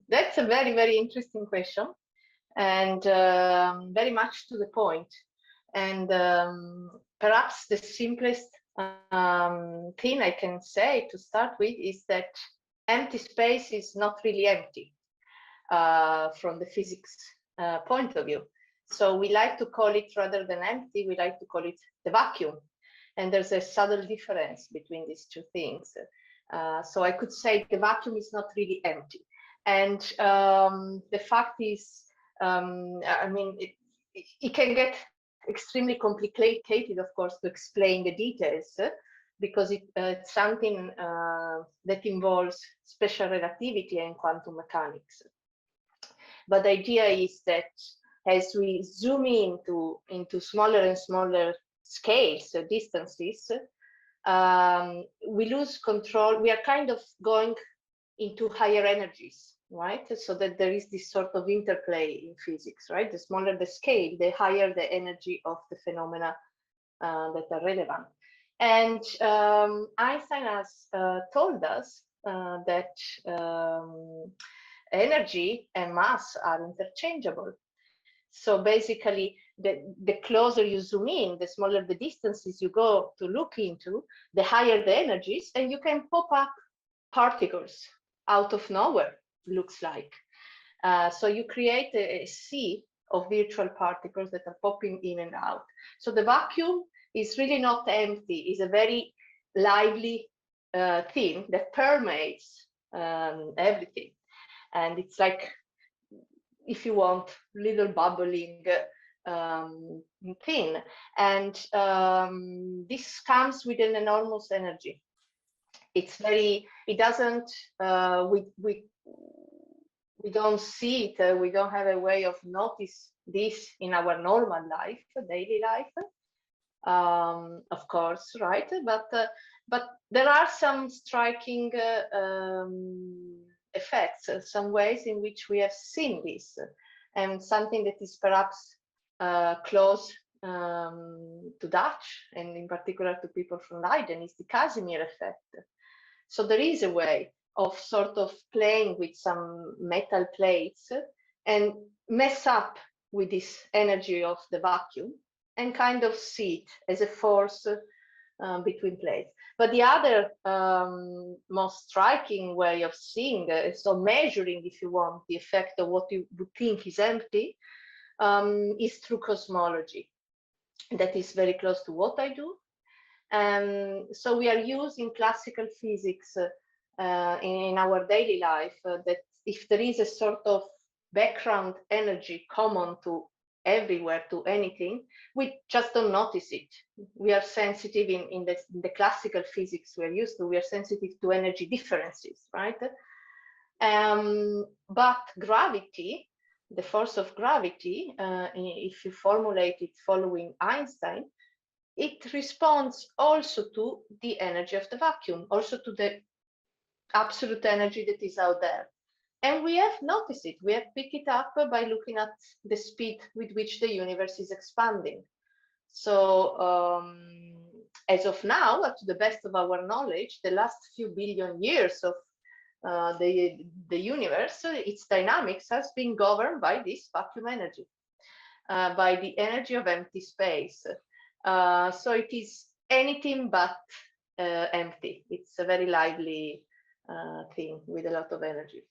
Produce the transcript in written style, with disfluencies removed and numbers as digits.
That's a very, very interesting question, and very much to the point. And perhaps the simplest thing I can say to start with is that empty space is not really empty from the physics point of view. So we like to call it, rather than empty, we like to call it the vacuum. And there's a subtle difference between these two things. So I could say the vacuum is not really empty. And the fact is, I mean, it can get extremely complicated, of course, to explain the details, because it's something that involves special relativity and quantum mechanics. But the idea is that as we zoom into smaller and smaller scales, distances, we lose control. We are kind of going into higher energies, right? So that there is this sort of interplay in physics, right? The smaller the scale, the higher the energy of the phenomena that are relevant. And Einstein has told us that energy and mass are interchangeable. So basically, the closer you zoom in, the smaller the distances you go to look into, the higher the energies, and you can pop up particles out of nowhere, looks like. So you create a sea of virtual particles that are popping in and out. So the vacuum is really not empty, it's a very lively thing that permeates everything. And it's like, if you want, little bubbling thing. And this comes with an enormous energy. It's very, it doesn't, we don't see it, we don't have a way of notice this in our normal life, daily life, of course, right? But there are some striking effects, some ways in which we have seen this, and something that is perhaps close to Dutch, and in particular to people from Leiden, is the Casimir effect. So there is a way of sort of playing with some metal plates and mess up with this energy of the vacuum and kind of see it as a force between plates. But the other most striking way of seeing, so measuring, if you want, the effect of what you would think is empty, is through cosmology. That is very close to what I do. So we are using classical physics in our daily life, that if there is a sort of background energy common to everywhere, to anything, we just don't notice it. We are sensitive in the classical physics we're used to, we are sensitive to energy differences, right? But gravity, the force of gravity, if you formulate it following Einstein, it responds also to the energy of the vacuum, also to the absolute energy that is out there. And we have noticed it, we have picked it up by looking at the speed with which the universe is expanding. So as of now, to the best of our knowledge, the last few billion years of the universe, its dynamics has been governed by this vacuum energy, by the energy of empty space. So it is anything but empty. It's a very lively thing with a lot of energy.